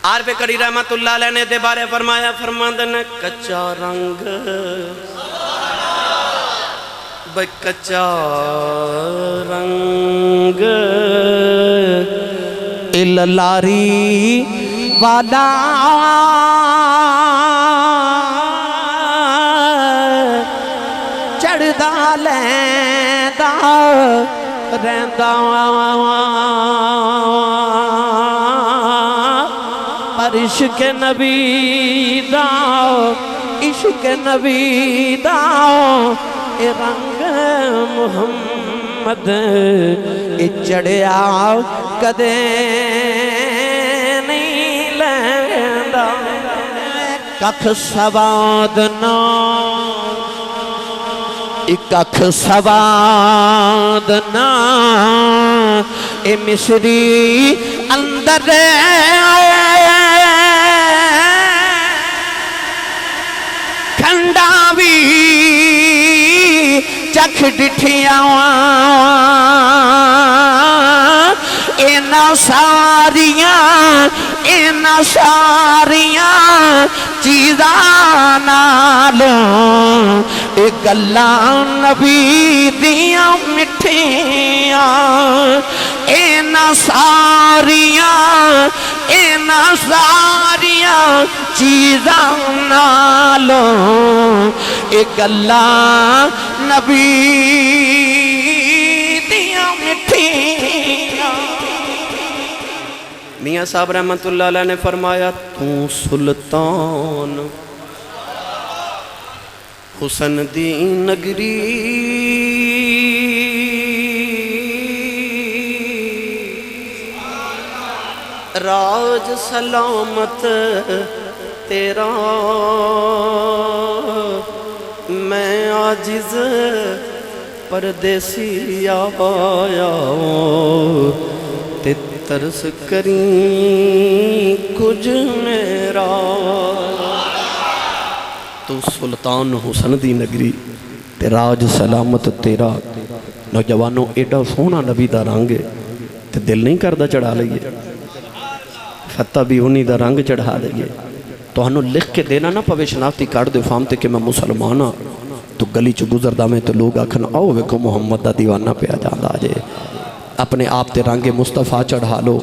عارف کڑی رحمت اللہ علیہ نے دے بارے فرمایا فرماندن کچا رنگ بھئی کچا رنگ لاری والا چڑھدا لیندا رہندا پر عشق نبی دا عشق نبی دا اے رنگ محمد اے چڑھیا کدے نہیں لیندا ککھ سواد نا ککھ سواد نا اے مصری اندر کھنڈا بھی چکھ ڈٹھیاں اینا ساریاں چیزاں نالوں اے گلاں نبی دیاں مٹھیاں اینا ساریاں چیزاں نالوں اے گلاں نبی دیاں مٹھیاں میاں صاحب رحمت اللہ علیہ نے فرمایا تو سلطان حسن دی نگری راج سلامت تیرا میں عاجز پردیسی آیا تے ترس کریں کچھ میرا تو سلطان حسن دی نگری تے راج سلامت تیرا نوجوانوں ایڈا سونا نبی دا رنگ تے دل نہیں کردہ چڑھا لئیے فتح بھی انہی دا رنگ چڑھا لئیے تو ہنو لکھ کے دینا نا پوے شناختی کارڈ دے فامتے کہ میں مسلمانا تو گلی چو گزردہ میں تو لوگ آکھن آؤ ویکو محمد دا دیوانہ پہ آ جاندہ آجے اپنے آپ تے رنگ مصطفیٰ چڑھا لو